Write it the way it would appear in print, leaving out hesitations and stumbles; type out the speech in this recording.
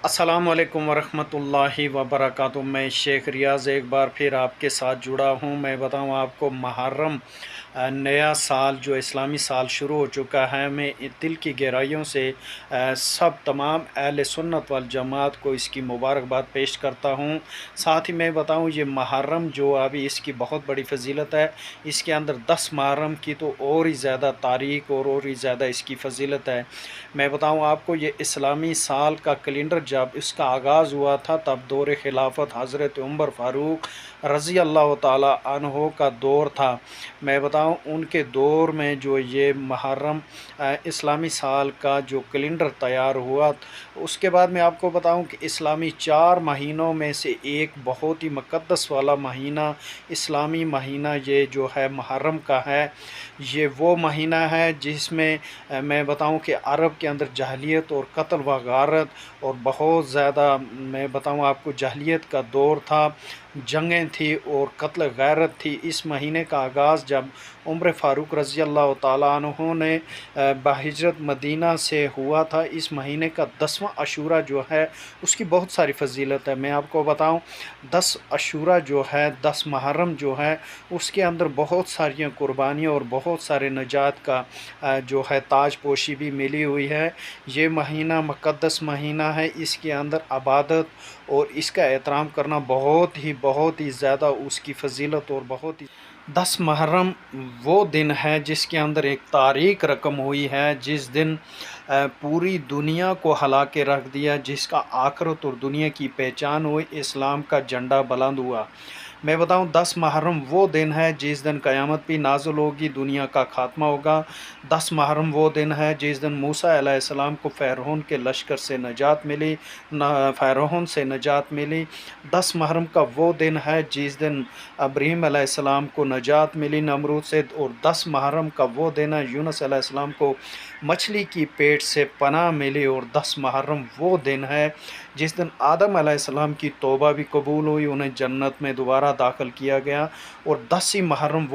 अस्सलाम वालेकुम वरहमतुल्लाहि वबरकातुहू। मैं शेख रियाज़ एक बार फिर आपके साथ जुड़ा हूँ। मैं बताऊँ आपको मुहर्रम नया साल जो इस्लामी साल शुरू हो चुका है। मैं दिल की गहराइयों से सब तमाम अहले सुन्नत वल जमात को इसकी मुबारकबाद पेश करता हूँ। साथ ही मैं बताऊँ ये मुहर्रम जो अभी इसकी बहुत बड़ी फ़जीलत है। इसके अंदर 10 मुहर्रम की तो और ही ज़्यादा तारीख़ और ही ज़्यादा इसकी फ़जीलत है। मैं बताऊँ आपको ये इस्लामी साल का कैलेंडर जब इसका आगाज़ हुआ था तब दौर खिलाफत हज़रत उमर फ़ारूक रज़ी अल्लाह ताला अन्हो का दौर था। मैं बताऊँ उनके दौर में जो ये मुहर्रम इस्लामी साल का जो कैलेंडर तैयार हुआ, उसके बाद मैं आपको बताऊँ कि इस्लामी 4 महीनों में से एक बहुत ही मुक़द्दस वाला महीना इस्लामी महीना ये जो है मुहर्रम का है। ये वो महीना है जिसमें मैं बताऊँ कि अरब के अंदर जahलियत और कत्ल व गारत और बहुत ज़्यादा मैं बताऊँ आपको जahलियत का दौर था, जंगें थी और कत्ल गैरत थी। इस महीने का आगाज़ जब उमर फ़ारूक रज़ी अल्लाह ताला अन्हु ने बहिजरत मदीना से हुआ था। इस महीने का 10वां अशूरा जो है उसकी बहुत सारी फ़जीलत है। मैं आपको बताऊँ 10 अशूरा जो है 10 मुहर्रम जो है उसके अंदर बहुत सारी कुर्बानियाँ और बहुत सारे निजात का जो है ताजपोशी भी मिली हुई है। ये महीना मुक़द्दस महीना है। इसके अंदर इबादत और इसका एहतराम करना बहुत ही ज़्यादा उसकी फ़जीलत और बहुत ही 10 मुहर्रम वो दिन है जिसके अंदर एक तारीख़ रकम हुई है, जिस दिन पूरी दुनिया को हिला के रख दिया, जिसका आखिरत और दुनिया की पहचान हुई, इस्लाम का झंडा बुलंद हुआ। मैं बताऊँ 10 मुहर्रम वो दिन है जिस दिन क़यामत भी नाज़िल होगी, दुनिया का ख़ात्मा होगा। 10 मुहर्रम वो दिन है जिस दिन मूसा अलैहिस्सलाम को फ़िरौन के लश्कर से निजात मिली, फ़िरौन से निजात मिली। 10 मुहर्रम का वो दिन है जिस दिन इब्राहीम अलैहिस्सलाम को निजात मिली नमरूद से, और 10 मुहर्रम का वो दिन है यूनुस अलैहिस्सलाम को मछली की पेट से पनाह मिली, और 10 मुहर्रम वो दिन है जिस दिन आदम अलैहिस्सलाम की तौबा भी कबूल हुई, उन्हें जन्नत में दोबारा दाखिल किया गया। और 10 ही मुहर्रम